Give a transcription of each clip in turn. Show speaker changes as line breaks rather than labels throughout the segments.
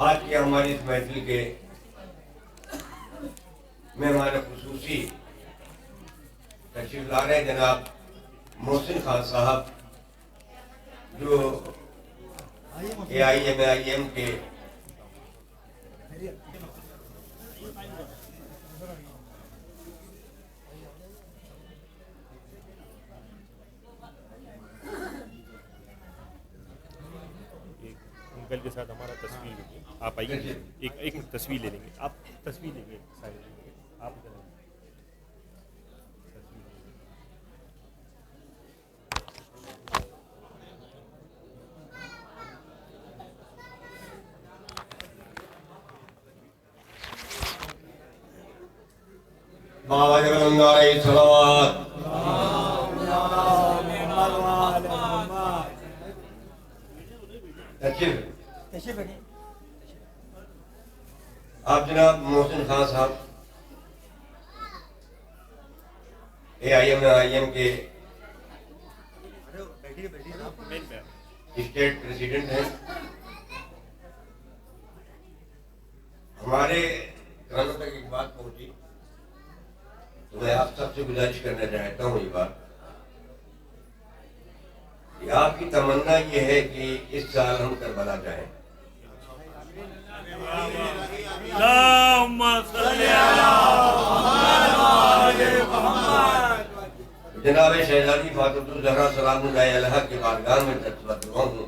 आज की हमारी इस महफिल के मेहमान खुसूसी तशरीफ ला रहे हैं जनाब मोहसिन खान साहब, जो AIMAIM के
अंकल के साथ हमारा तस्वीर लेंगे। आप आइए, एक तस्वीर ले लेंगे। आप तस्वीर लेंगे, साइड लेंगे आप इधर आइए।
बाबा जगन्नाथ सलावत। आप जनाब मोहसिन खान साहब AIMAIM के स्टेट प्रेसिडेंट हैं। हमारे कानों तक एक बात पहुंची तो मैं आप सबसे गुजारिश करना चाहता हूँ ये बात कि आपकी तमन्ना ये है कि इस साल हम करबला जाएं। जनाब शहजादी फातिमा ज़हरा सलामुल्लाह अलैहा के बारगाह में दस्तबद हुआ हूँ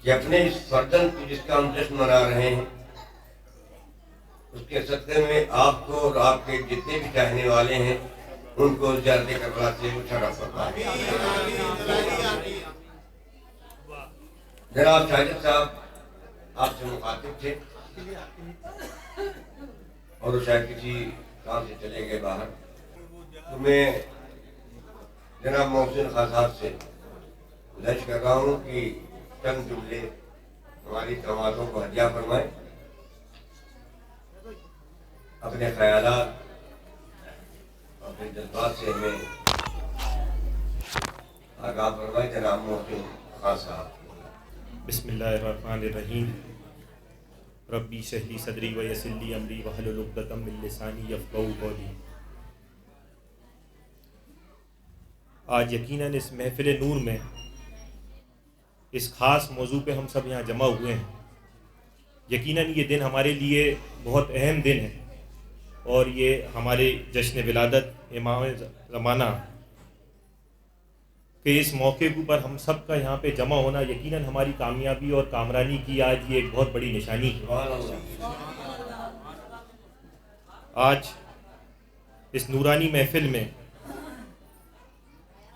कि अपने इस फर्जंद को जिसका हम जश्न मना रहे हैं उसके सदक़े में आपको और आपके जितने भी चाहने वाले हैं उनको ज़ियारत करबला से मुशर्रफ फरमाएं। जनाब साजिद साहब आपसे मुखातिब थे और वो शायद किसी काम से चले गए बाहर, तो मैं जनाब मोहसिन खान साहब से गुजारिश कर रहा हूँ कि चंद जुमले हमारी तमाशों को हदिया फरमाएं, अपने ख्यालात अपने जज्बात से हमें आगाह फरमाएं। जनाब मोहसिन खान साहब।
बिस्मिल्लाहिर्रहमानिर्रहीम। रब्बी शहली सदरी व यस्सिर ली अमरी वहलुल उक़दतम मिन लिसानी यफ़क़हू क़ौली। आज यकीनन इस महफ़िल नूर में इस ख़ास मौजू पे हम सब यहाँ जमा हुए हैं। यकीनन ये दिन हमारे लिए बहुत अहम दिन है और ये हमारे जश्न विलादत इमाम ज़माना के इस मौके के ऊपर हम सब का यहाँ पे जमा होना यकीनन हमारी कामयाबी और कामरानी की आज ये एक बहुत बड़ी निशानी है। आज इस नूरानी महफिल में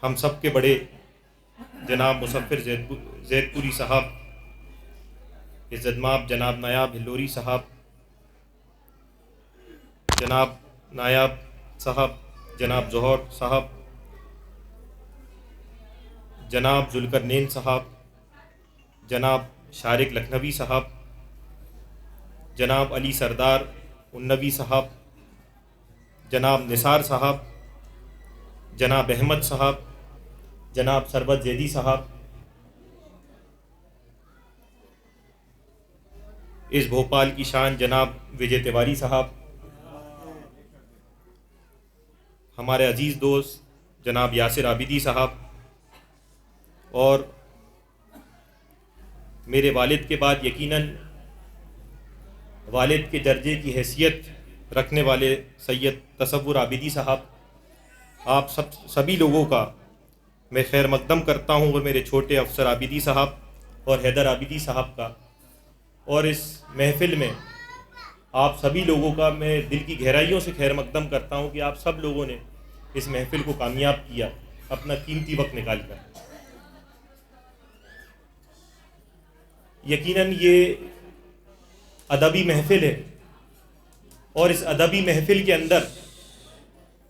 हम सब के बड़े जनाब मुसफ़िर ज़ैदपुरी साहब, इज़्ज़तमाब जनाब नायाब हिल्लोरी साहब, जनाब नायाब साहब, जनाब ज़ोहर साहब, जनाब ज़ुल्करनैन साहब, जनाब शारिक लखनवी साहब, जनाब अली सरदार उन्नवी साहब, जनाब निसार साहब, जनाब अहमद साहब, जनाब सरबत ज़ैदी साहब, इस भोपाल की शान जनाब विजय तिवारी साहब, हमारे अजीज़ दोस्त जनाब यासिर आबिदी साहब, और मेरे वालिद के बाद यकीनन वालिद के दर्जे की हैसियत रखने वाले सैयद तसव्वुर आबिदी साहब, आप सभी लोगों का मैं खैर मकदम करता हूँ, और मेरे छोटे अफसर आबिदी साहब और हैदर आबिदी साहब का, और इस महफिल में आप सभी लोगों का मैं दिल की गहराइयों से खैर मकदम करता हूँ कि आप सब लोगों ने इस महफिल को कामयाब किया अपना कीमती वक्त निकाल कर। यकीनन ये अदबी महफिल है और इस अदबी महफिल के अंदर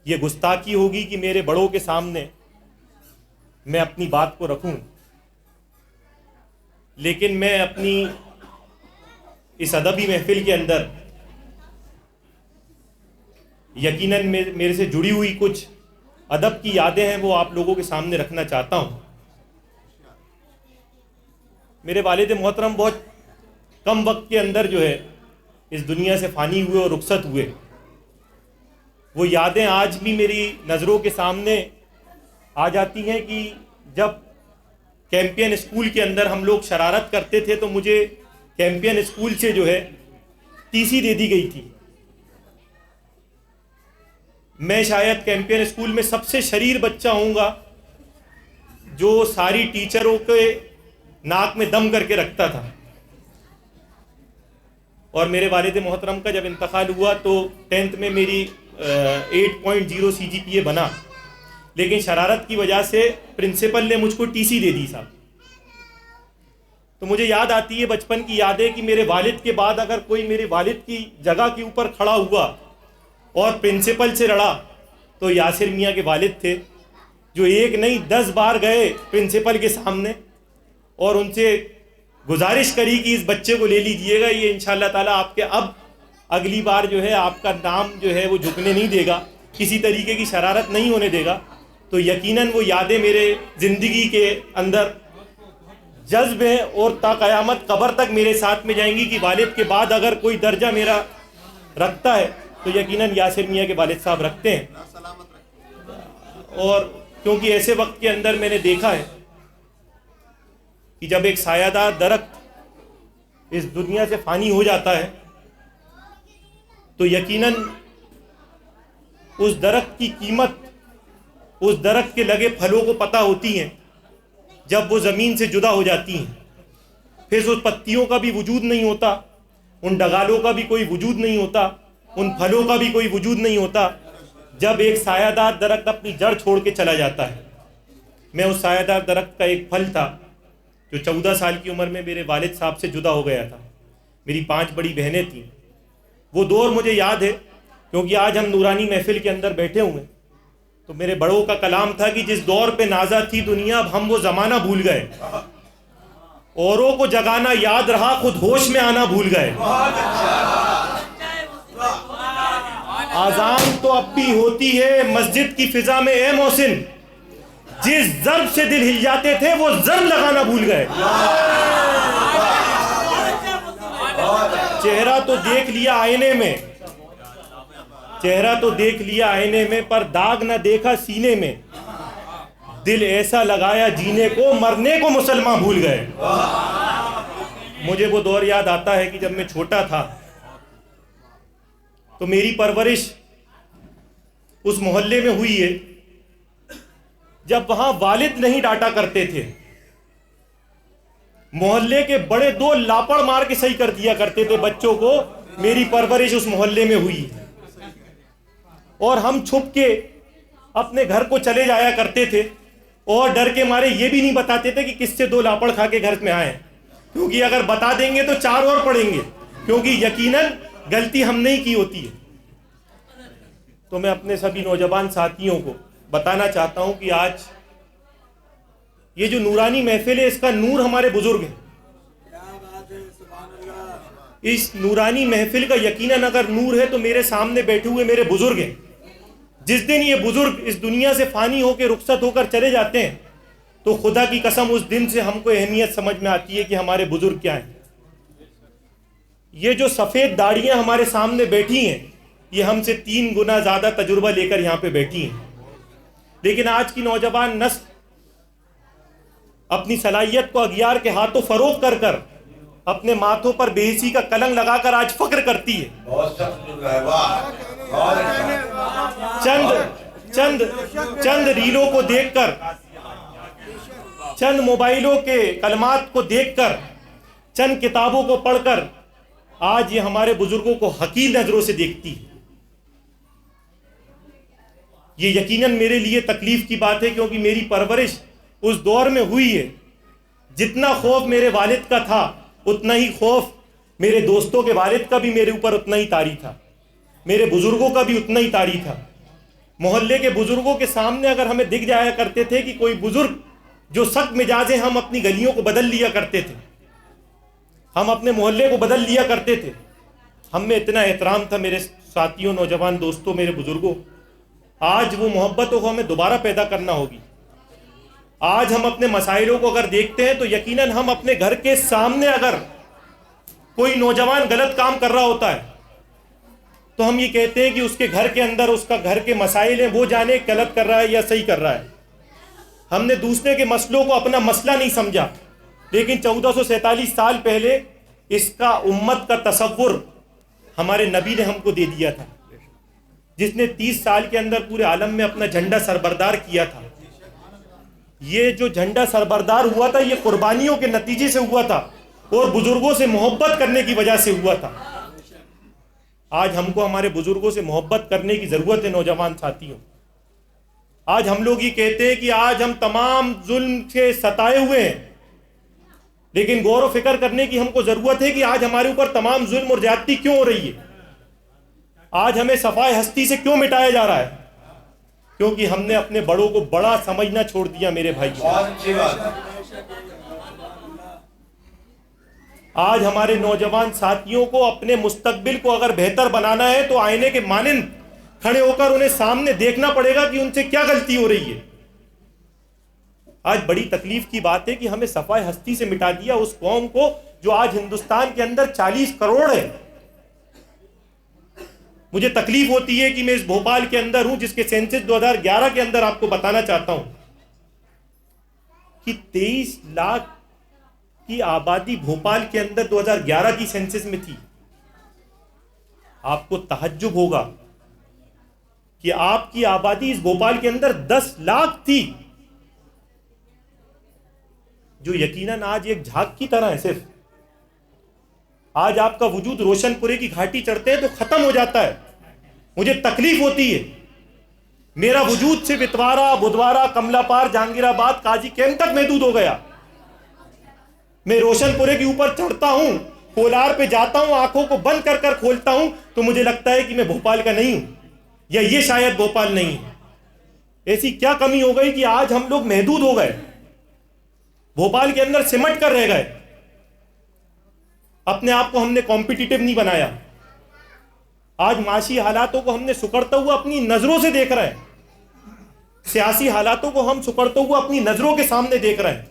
ये गुस्ताखी होगी कि मेरे बड़ों के सामने मैं अपनी बात को रखूं, लेकिन मैं अपनी इस अदबी महफिल के अंदर यकीनन मेरे से जुड़ी हुई कुछ अदब की यादें हैं वो आप लोगों के सामने रखना चाहता हूं। मेरे वालिद मोहतरम बहुत कम वक्त के अंदर जो है इस दुनिया से फ़ानी हुए और रुखसत हुए, वो यादें आज भी मेरी नज़रों के सामने आ जाती हैं कि जब कैंपियन स्कूल के अंदर हम लोग शरारत करते थे तो मुझे कैंपियन स्कूल से जो है टीसी दे दी गई थी। मैं शायद कैंपियन स्कूल में सबसे शरीर बच्चा होऊंगा जो सारी टीचरों के नाक में दम करके रखता था। और मेरे वालिद मोहतरम का जब इंतकाल हुआ तो 10th में मेरी 8.0 CGPA बना, लेकिन शरारत की वजह से प्रिंसिपल ने मुझको टीसी दे दी साहब। तो मुझे याद आती है बचपन की यादें कि मेरे वालिद के बाद अगर कोई मेरे वालिद की जगह के ऊपर खड़ा हुआ और प्रिंसिपल से लड़ा तो यासिर मियाँ के वालिद थे, जो एक नहीं 10 बार गए प्रिंसिपल के सामने और उनसे गुजारिश करी कि इस बच्चे को ले लीजिएगा, ये इंशाअल्लाह ताला आपके अब अगली बार जो है आपका नाम जो है वो झुकने नहीं देगा, किसी तरीके की शरारत नहीं होने देगा। तो यकीनन वो यादें मेरे ज़िंदगी के अंदर जज्ब हैं और ता क़यामत कब्र तक मेरे साथ में जाएंगी कि वालिद के बाद अगर कोई दर्जा मेरा रखता है तो यकीनन यासिर मियाँ के वालिद साहब रखते हैं। और क्योंकि ऐसे वक्त के अंदर मैंने देखा है कि जब एक सायादार दरख्त इस दुनिया से फ़ानी हो जाता है तो यकीनन उस दरख्त की कीमत उस दरख्त के लगे फलों को पता होती है जब वो ज़मीन से जुदा हो जाती हैं। फिर उस पत्तियों का भी वजूद नहीं होता, उन डगालों का भी कोई वजूद नहीं होता, उन फलों का भी कोई वजूद नहीं होता, जब एक सायादार दरख्त अपनी जड़ छोड़ के चला जाता है। मैं उस सायादार दरख्त का एक फल था जो 14 साल की उम्र में मेरे वालिद साहब से जुदा हो गया था। मेरी 5 बड़ी बहनें थीं। वो दौर मुझे याद है क्योंकि आज हम नूरानी महफिल के अंदर बैठे हुए, तो मेरे बड़ों का कलाम था कि जिस दौर पे नाजा थी दुनिया अब हम वो ज़माना भूल गए, औरों को जगाना याद रहा खुद होश में आना भूल गए। आज़ान तो अब भी होती है मस्जिद की फिजा में ए मोहसिन, जिस ज़र्ब से दिल हिल जाते थे वो ज़र्ब लगाना भूल गए। चेहरा तो देख लिया आईने में, चेहरा तो देख लिया आईने में, पर दाग न देखा सीने में। दिल ऐसा लगाया जीने को मरने को मुसलमान भूल गए। मुझे वो दौर याद आता है कि जब मैं छोटा था तो मेरी परवरिश उस मोहल्ले में हुई है जब वहां वालिद नहीं डांटा करते थे, मोहल्ले के बड़े 2 लापड़ मार के सही कर दिया करते थे बच्चों को। मेरी परवरिश उस मोहल्ले में हुई और हम छुप के अपने घर को चले जाया करते थे और डर के मारे ये भी नहीं बताते थे कि किससे 2 लापड़ खा के घर में आए, क्योंकि अगर बता देंगे तो 4 और पड़ेंगे, क्योंकि यकीनन गलती हमने ही की होती है। तो मैं अपने सभी नौजवान साथियों को बताना चाहता हूं कि आज ये जो नूरानी महफिल है इसका नूर हमारे बुजुर्ग हैं। इस नूरानी महफिल का यकीनन अगर नूर है तो मेरे सामने बैठे हुए मेरे बुजुर्ग हैं। जिस दिन ये बुजुर्ग इस दुनिया से फानी होकर रुखसत होकर चले जाते हैं तो खुदा की कसम उस दिन से हमको अहमियत समझ में आती है कि हमारे बुजुर्ग क्या हैं। ये जो सफ़ेद दाढ़ियाँ हमारे सामने बैठी हैं ये हमसे 3 गुना ज़्यादा तजुर्बा लेकर यहाँ पे बैठी हैं, लेकिन आज की नौजवान नस्ल अपनी सलाहियत को अगियार के हाथों फरोख कर कर अपने माथों पर बेहिसी का कलंक लगाकर आज फक्र करती है। चंद रीलों को देखकर, चंद मोबाइलों के कलमात को देखकर, चंद किताबों को पढ़कर आज ये हमारे बुजुर्गों को हकीर नजरों से देखती है। ये यकीनन मेरे लिए तकलीफ की बात है क्योंकि मेरी परवरिश उस दौर में हुई है। जितना खौफ मेरे वालिद का था उतना ही खौफ मेरे दोस्तों के वालिद का भी मेरे ऊपर उतना ही तारी था, मेरे बुजुर्गों का भी उतना ही तारी था। मोहल्ले के बुजुर्गों के सामने अगर हमें दिख जाया करते थे कि कोई बुजुर्ग जो सख्त मिजाज है, हम अपनी गलियों को बदल लिया करते थे, हम अपने मोहल्ले को बदल लिया करते थे। हम में इतना एहतराम था मेरे साथियों, नौजवान दोस्तों, मेरे बुजुर्गों। आज वो मोहब्बतों को हमें दोबारा पैदा करना होगी। आज हम अपने मसाइलों को अगर देखते हैं तो यकीनन हम अपने घर के सामने अगर कोई नौजवान गलत काम कर रहा होता है तो हम ये कहते हैं कि उसके घर के अंदर उसका घर के मसाइल हैं, वो जाने गलत कर रहा है या सही कर रहा है। हमने दूसरे के मसलों को अपना मसला नहीं समझा, लेकिन 1447 साल पहले इसका उम्मत का तसव्वुर हमारे नबी ने हमको दे दिया था, जिसने 30 साल के अंदर पूरे आलम में अपना झंडा सरबरदार किया था। ये जो झंडा सरबरदार हुआ था ये कुर्बानियों के नतीजे से हुआ था और बुजुर्गों से मोहब्बत करने की वजह से हुआ था। आज हमको हमारे बुजुर्गों से मोहब्बत करने की जरूरत है नौजवान साथियों। आज हम लोग ये कहते हैं कि आज हम तमाम जुल्म से सताए हुए हैं, लेकिन गौर व फिक्र करने की हमको जरूरत है कि आज हमारे ऊपर तमाम जुल्म और ज्यादती क्यों हो रही है। आज हमें सफाई हस्ती से क्यों मिटाया जा रहा है? क्योंकि हमने अपने बड़ों को बड़ा समझना छोड़ दिया। मेरे भाई,
बहुत अच्छी बात है।
आज हमारे नौजवान साथियों को अपने मुस्तकबिल को अगर बेहतर बनाना है तो आईने के मानिंद खड़े होकर उन्हें सामने देखना पड़ेगा कि उनसे क्या गलती हो रही है। आज बड़ी तकलीफ की बात है कि हमें सफाई हस्ती से मिटा दिया उस कौम को जो आज हिंदुस्तान के अंदर 40 करोड़ है। मुझे तकलीफ होती है कि मैं इस भोपाल के अंदर हूं जिसके सेंसस 2011 के अंदर आपको बताना चाहता हूं कि 23 लाख की आबादी भोपाल के अंदर 2011 की सेंसस में थी। आपको तहज्जुब होगा कि आपकी आबादी इस भोपाल के अंदर 10 लाख थी, जो यकीनन आज एक झाग की तरह है। सिर्फ आज आपका वजूद रोशनपुरे की घाटी चढ़ते हैं तो खत्म हो जाता है। मुझे तकलीफ होती है, मेरा वजूद सिर्फ इतवारा, बुधवारा, कमलापार, जहांगीराबाद, काजी कैंप तक महदूद हो गया। मैं रोशनपुरे के ऊपर चढ़ता हूं, कोलार पे जाता हूं, आंखों को बंद कर कर खोलता हूं तो मुझे लगता है कि मैं भोपाल का नहीं हूं, या ये शायद भोपाल नहीं है। ऐसी क्या कमी हो गई कि आज हम लोग महदूद हो गए, भोपाल के अंदर सिमट कर रह गए। अपने आप को हमने कॉम्पिटिटिव नहीं बनाया। आज माशी हालातों को हमने सुकड़ता हुआ अपनी नजरों से देख रहे हैं, सियासी हालातों को हम सुकड़ते हुए अपनी नजरों के सामने देख रहे हैं।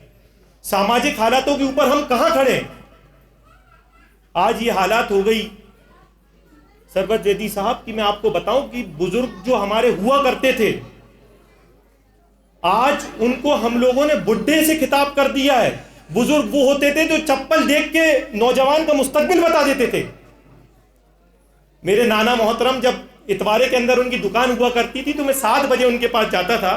सामाजिक हालातों के ऊपर हम कहां खड़े हैं? आज ये हालात हो गई सरबत जैदी साहब की मैं आपको बताऊं कि बुजुर्ग जो हमारे हुआ करते थे, आज उनको हम लोगों ने बुढ़े से खिताब कर दिया है। बुजुर्ग वो होते थे जो चप्पल देख के नौजवान का मुस्तकबिल बता देते थे। मेरे नाना मोहतरम जब इतवारे के अंदर उनकी दुकान हुआ करती थी तो मैं 7 बजे उनके पास जाता था।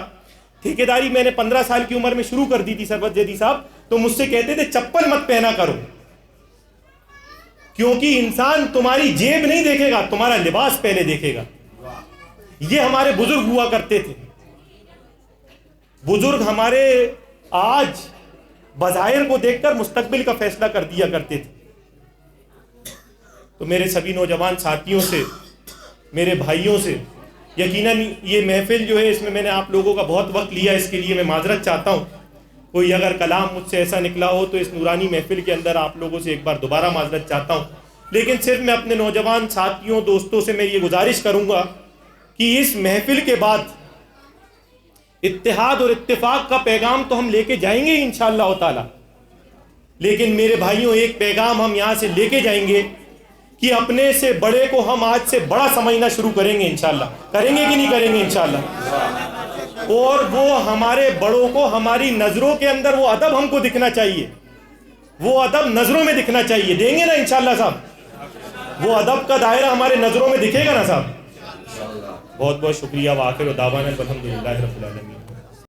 ठेकेदारी मैंने 15 साल की उम्र में शुरू कर दी थी सरबत जैदी साहब। तो मुझसे कहते थे चप्पल मत पहना करो, क्योंकि इंसान तुम्हारी जेब नहीं देखेगा, तुम्हारा लिबास पहले देखेगा। ये हमारे बुजुर्ग हुआ करते थे। बुजुर्ग हमारे आज बज़ाहिर को देखकर मुस्तकबिल का फैसला कर दिया करते थे। तो मेरे सभी नौजवान साथियों से, मेरे भाइयों से, यकीनन ये महफिल जो है इसमें मैंने आप लोगों का बहुत वक्त लिया, इसके लिए मैं माजरत चाहता हूँ। कोई अगर कलाम मुझसे ऐसा निकला हो तो इस नूरानी महफिल के अंदर आप लोगों से एक बार दोबारा माजरत चाहता हूँ। लेकिन सिर्फ मैं अपने नौजवान साथियों, दोस्तों से मैं ये गुजारिश करूँगा कि इस महफिल के बाद इत्तेहाद और इत्तेफाक का पैगाम तो हम लेके जाएंगे इंशाअल्लाह ताला, लेकिन मेरे भाइयों एक पैगाम हम यहाँ से लेके जाएंगे कि अपने से बड़े को हम आज से बड़ा समझना शुरू करेंगे इंशाअल्लाह। करेंगे कि नहीं करेंगे इंशाअल्लाह? और वो हमारे बड़ों को हमारी नज़रों के अंदर वो अदब हमको दिखना चाहिए, वो अदब नज़रों में दिखना चाहिए। देंगे ना इंशाअल्लाह साहब? वो अदब का दायरा हमारे नज़रों में दिखेगा ना साहब? बहुत बहुत शुक्रिया। वाखिर दावाना अल्हम्दुलिल्लाहि रब्बिल आलमीन।